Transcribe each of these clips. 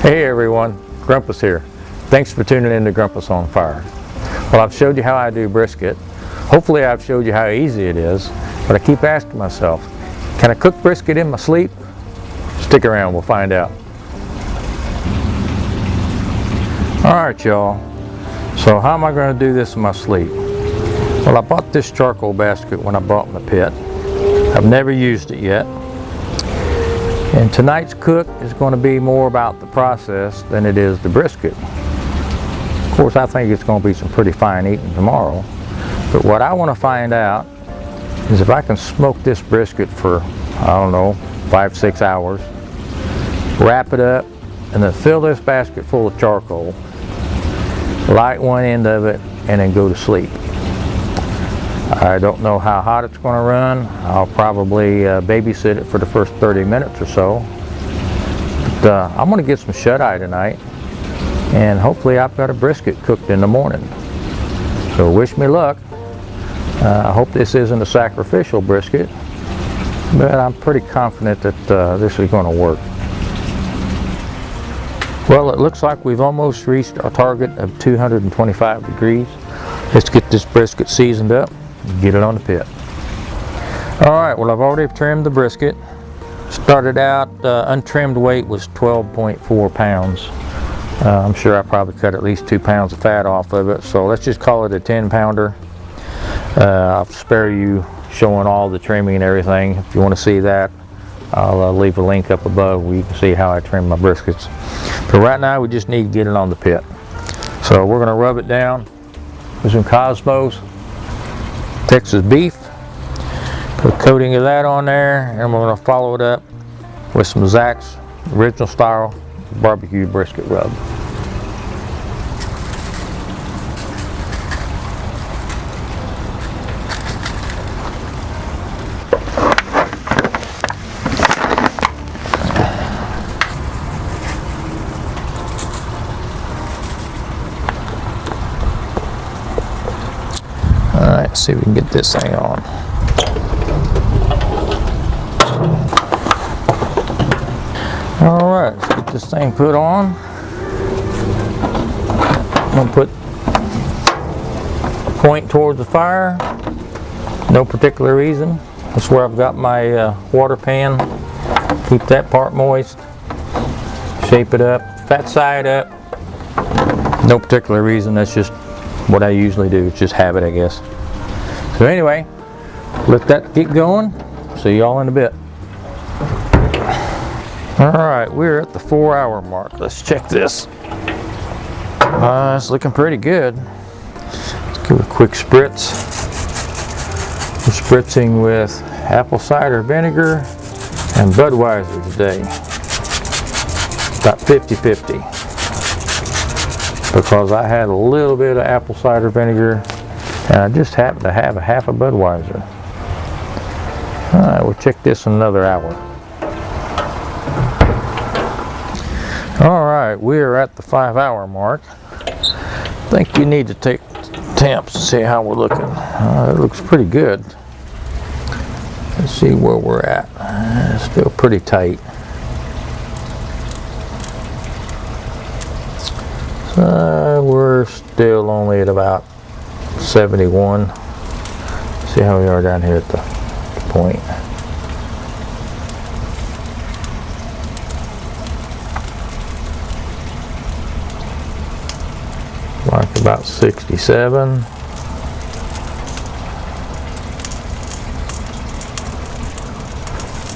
Hey everyone, Grumpus here. Thanks for tuning in to Grumpus on Fire. Well, I've showed you how I do brisket. Hopefully I've showed you how easy it is, but I keep asking myself, can I cook brisket in my sleep? Stick around, we'll find out. Alright y'all, so how am I going to do this in my sleep? Well, I bought this charcoal basket when I bought my pit. I've never used it yet. And tonight's cook is going to be more about the process than it is the brisket. Of course, I think it's going to be some pretty fine eating tomorrow. But what I want to find out is if I can smoke this brisket for, I don't know, 5-6 hours, wrap it up, and then fill this basket full of charcoal, light one end of it, and then go to sleep. I don't know how hot it's going to run. I'll probably babysit it for the first 30 minutes or so. But I'm going to get some shut-eye tonight, and hopefully I've got a brisket cooked in the morning. So wish me luck. I hope this isn't a sacrificial brisket, but I'm pretty confident that this is going to work. Well, it looks like we've almost reached our target of 225 degrees. Let's get this brisket seasoned up and get it on the pit. Alright, well, I've already trimmed the brisket. Started out, untrimmed weight was 12.4 pounds. I'm sure I probably cut at least 2 pounds of fat off of it, so let's just call it a 10-pounder. I'll spare you showing all the trimming and everything. If you want to see that, I'll leave a link up above where you can see how I trim my briskets. But right now we just need to get it on the pit. So we're going to rub it down with some Cosmos Texas beef. Put a coating of that on there, and we're going to follow it up with some Zach's original style barbecue brisket rub. Alright, let's see if we can get this thing on. Alright, let's get this thing put on. I'm going to put a point towards the fire. No particular reason. That's where I've got my water pan. Keep that part moist. Shape it up. Fat side up. No particular reason. That's just what I usually do. It's just habit, I guess. So anyway, let that get going. See y'all in a bit. Alright, we're at the 4-hour mark. Let's check this. It's looking pretty good. Let's give it a quick spritz. We're spritzing with apple cider vinegar and Budweiser today. About 50-50. Because I had a little bit of apple cider vinegar and I just happened to have a half a Budweiser. Alright, we'll check this in another hour. Alright, we're at the 5-hour mark. I think you need to take temps and see how we're looking. It looks pretty good. Let's see where we're at. Still pretty tight. So we're still only at about 71. See how we are down here at the point. Like about 67.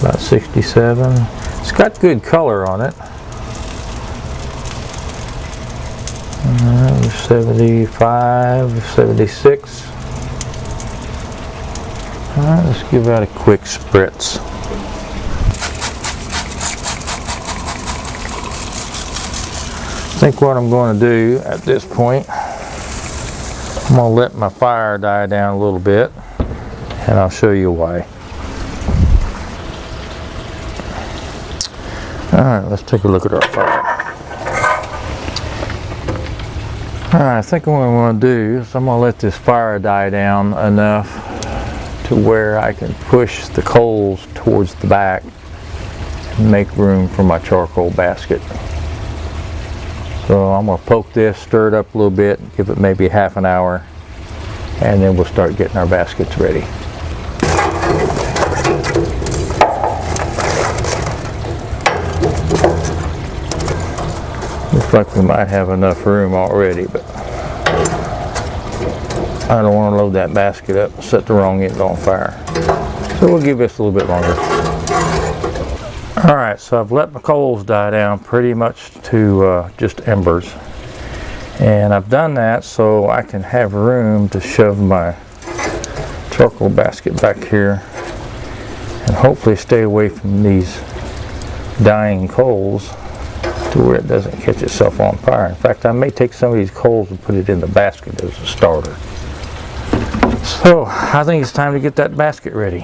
About 67. It's got good color on it. 75, 76. Alright, let's give that a quick spritz. I think what I'm going to do at this point, I'm going to let my fire die down a little bit, and I'll show you why. Alright, let's take a look at our fire. Alright, I think what I'm going to do is I'm going to let this fire die down enough to where I can push the coals towards the back and make room for my charcoal basket. So I'm going to poke this, stir it up a little bit, give it maybe half an hour, and then we'll start getting our baskets ready. Looks like we might have enough room already, but I don't want to load that basket up and set the wrong end on fire. So we'll give this a little bit longer. Alright, so I've let my coals die down pretty much to just embers. And I've done that so I can have room to shove my charcoal basket back here and hopefully stay away from these dying coals to where it doesn't catch itself on fire. In fact, I may take some of these coals and put it in the basket as a starter. So I think it's time to get that basket ready.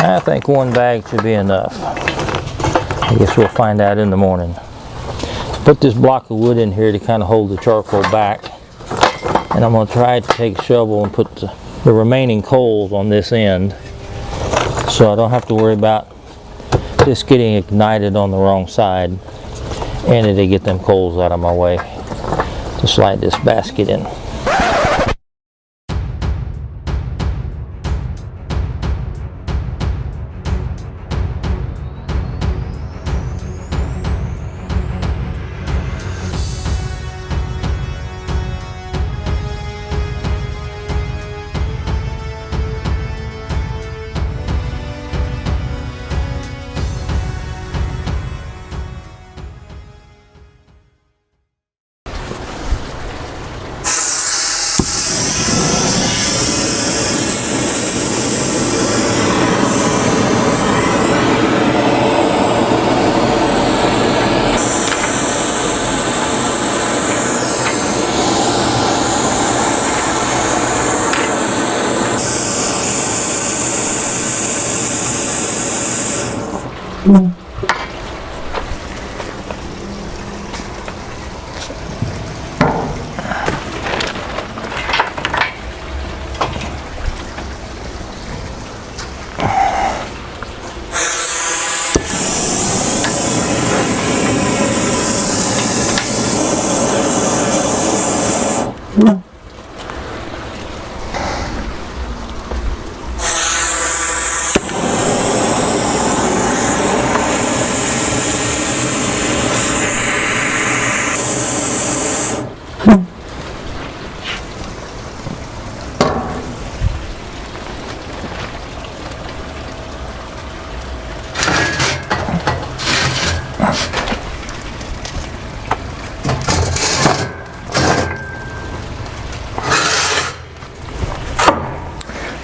I think one bag should be enough. I guess we'll find out in the morning. Put this block of wood in here to kind of hold the charcoal back. And I'm going to try to take a shovel and put the remaining coals on this end, so I don't have to worry about this getting ignited on the wrong side, and it'll get them coals out of my way to slide this basket in.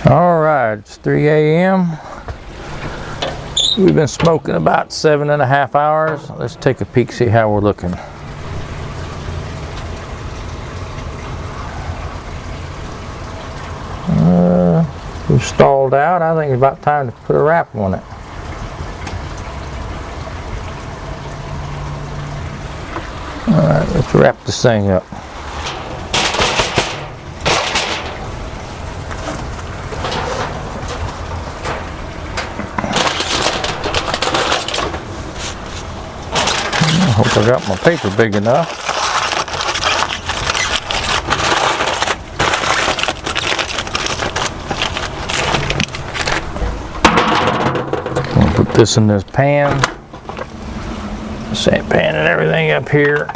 Alright, it's 3 a.m. We've been smoking about 7.5 hours. Let's take a peek, see how we're looking. We've stalled out. I think it's about time to put a wrap on it. Alright, let's wrap this thing up. I hope I got my paper big enough. I'll put this in this pan. Sand pan and everything up here.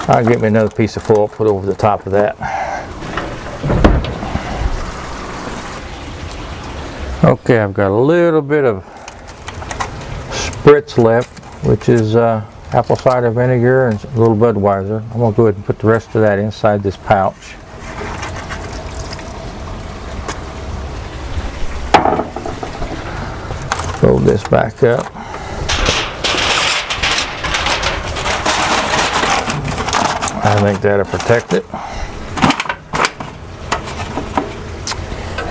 I'll get me another piece of foil, put over the top of that. Okay, I've got a little bit of spritz left, which is apple cider vinegar and a little Budweiser. I'm going to go ahead and put the rest of that inside this pouch. Fold this back up. I think that'll protect it.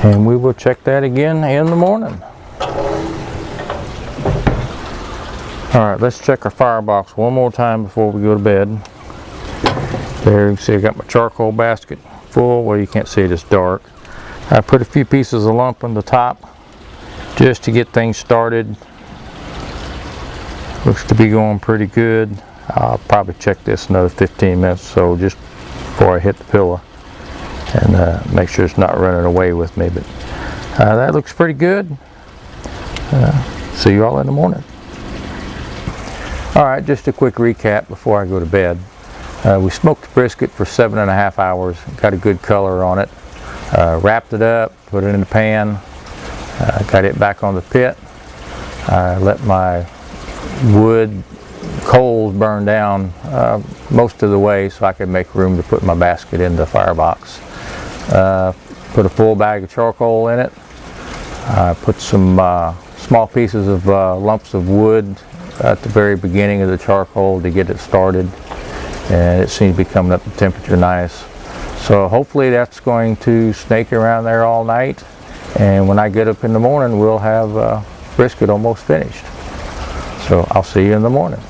And we will check that again in the morning. Alright, let's check our firebox one more time before we go to bed. There you can see I got my charcoal basket full. Well, you can't see it, it's dark. I put a few pieces of lump on the top just to get things started. Looks to be going pretty good. I'll probably check this another 15 minutes or so just before I hit the pillow and make sure it's not running away with me. But that looks pretty good. See you all in the morning. Alright, just a quick recap before I go to bed. We smoked the brisket for 7.5 hours, got a good color on it. Wrapped it up, put it in the pan, got it back on the pit. Let my wood coals burn down most of the way so I could make room to put my basket in the firebox. Put a full bag of charcoal in it. Put some small pieces of lumps of wood at the very beginning of the charcoal to get it started, and it seems to be coming up to temperature nice. So hopefully that's going to snake around there all night, and when I get up in the morning we'll have brisket almost finished. So I'll see you in the morning.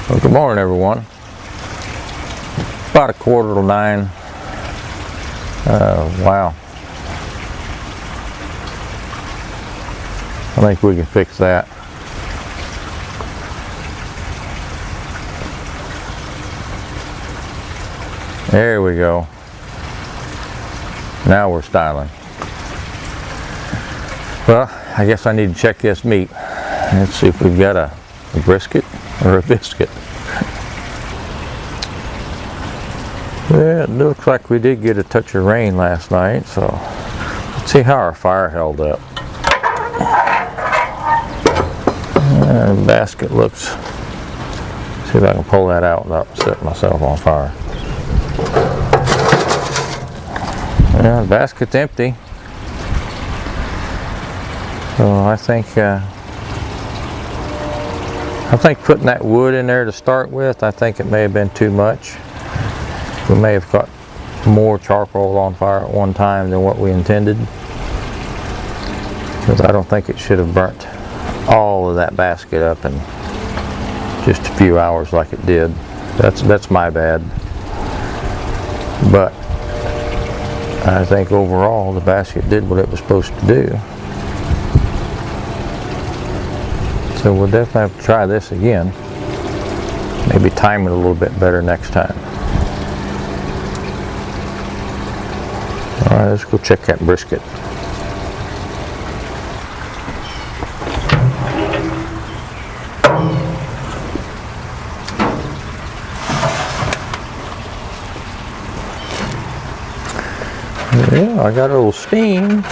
Well, good morning, everyone. About 8:45. Wow. I think we can fix that. There we go. Now we're styling. Well, I guess I need to check this meat. Let's see if we've got a brisket or a biscuit. Yeah, it looks like we did get a touch of rain last night, so let's see how our fire held up. The basket looks, see if I can pull that out without setting myself on fire. Yeah, the basket's empty. So I think putting that wood in there to start with, I think it may have been too much. We may have got more charcoal on fire at one time than what we intended, because I don't think it should have burnt all of that basket up in just a few hours like it did. That's my bad. But I think overall the basket did what it was supposed to do. So we'll definitely have to try this again. Maybe time it a little bit better next time. Alright, let's go check that brisket. Yeah, I got a little steam.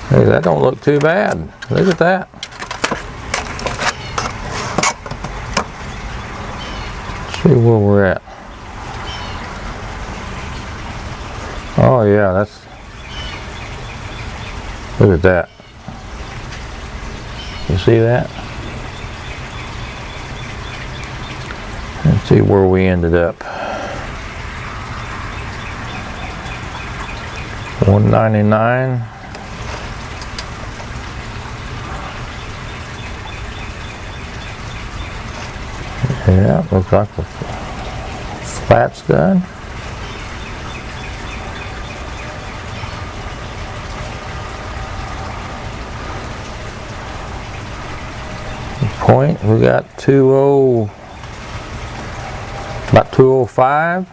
Hey, that don't look too bad. Look at that. Let's see where we're at. Oh yeah, that's, look at that. You see that? Let's see where we ended up. 199. Yeah, looks like the flat's done. The point, we got about 205.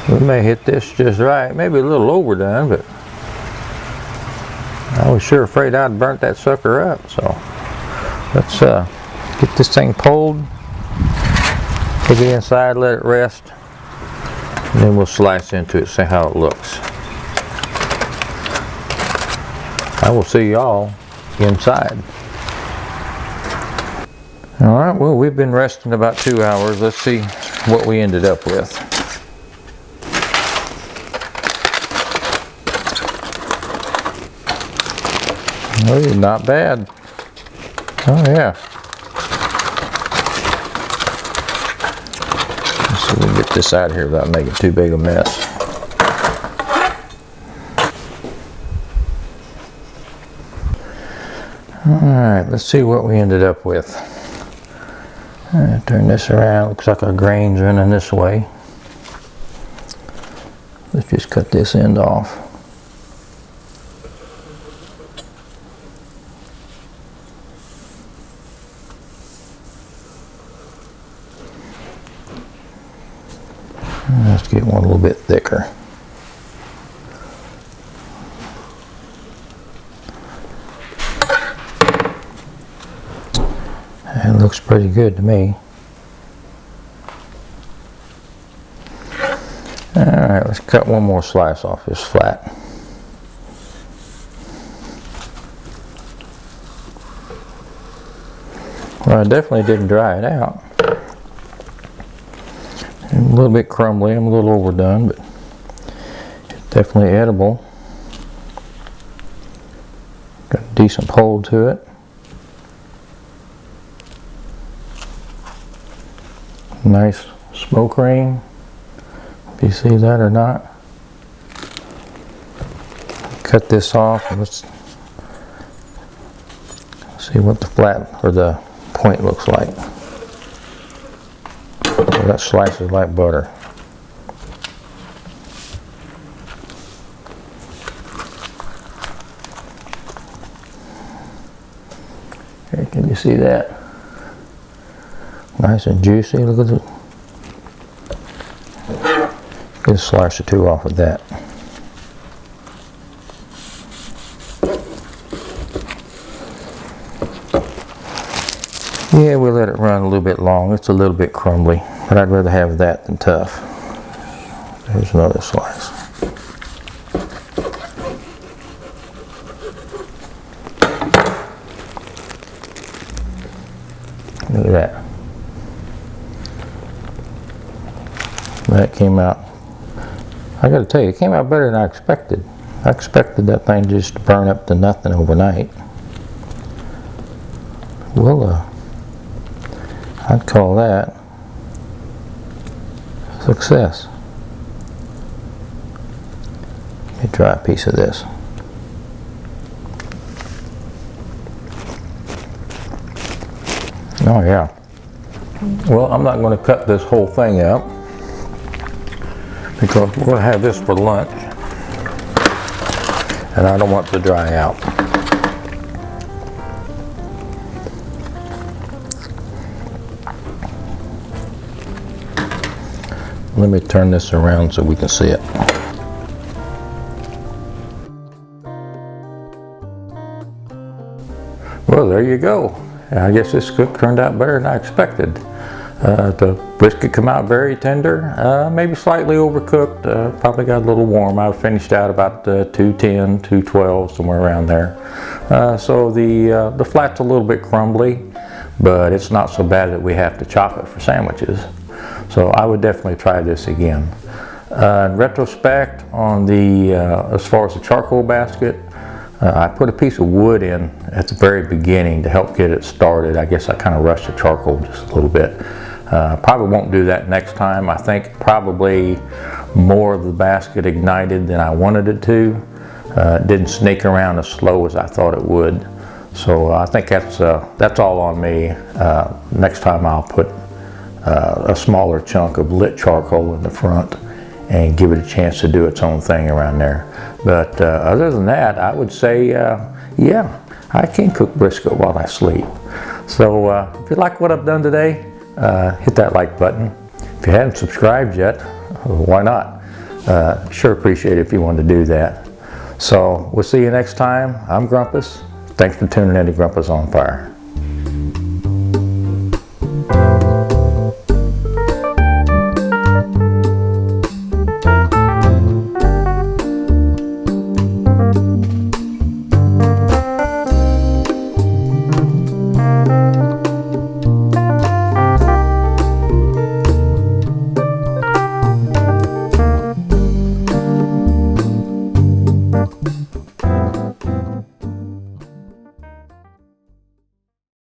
We may hit this just right, maybe a little overdone, but I was sure afraid I'd burnt that sucker up. So let's get this thing pulled, put it inside, let it rest, and then we'll slice into it, see how it looks. I will see y'all inside. All right, well, we've been resting about 2 hours. Let's see what we ended up with. Oh, not bad. Oh yeah. Let's see if we can get this out of here without making too big a mess. Alright, let's see what we ended up with. Turn this around. Looks like our grain's running this way. Let's just cut this end off. Let's get one a little bit thicker. It looks pretty good to me. Alright, let's cut one more slice off this flat. Well, I definitely didn't dry it out. A little bit crumbly, I'm a little overdone, but it's definitely edible. Got a decent hold to it. Nice smoke ring, if you see that or not. Cut this off and let's see what the flat or the point looks like. Oh, that slices like butter. Here, can you see that? Nice and juicy. Look at it. Get a slice or two off of that. Yeah, we let it run a little bit long. It's a little bit crumbly, but I'd rather have that than tough. There's another slice. Look at that. That came out, I gotta tell you, it came out better than I expected. I expected that thing just to burn up to nothing overnight. Well, I'd call that a success. Let me try a piece of this. Oh yeah. Well, I'm not going to cut this whole thing up because we're going to have this for lunch and I don't want it to dry out. Let me turn this around so we can see it. Well, there you go. I guess this cook turned out better than I expected. The brisket come out very tender, maybe slightly overcooked, probably got a little warm. I finished out about 210, 212, somewhere around there. So the flat's a little bit crumbly, but it's not so bad that we have to chop it for sandwiches. So I would definitely try this again. In retrospect, on the as far as the charcoal basket, I put a piece of wood in at the very beginning to help get it started. I guess I kind of rushed the charcoal just a little bit. Probably won't do that next time. I think probably more of the basket ignited than I wanted it to. It didn't sneak around as slow as I thought it would. So I think that's all on me. Next time I'll put a smaller chunk of lit charcoal in the front and give it a chance to do its own thing around there. But other than that, I would say, yeah, I can cook brisket while I sleep. So if you like what I've done today, hit that like button. If you haven't subscribed yet, why not? Sure appreciate it if you want to do that. So we'll see you next time. I'm Grumpus. Thanks for tuning in to Grumpus on Fire.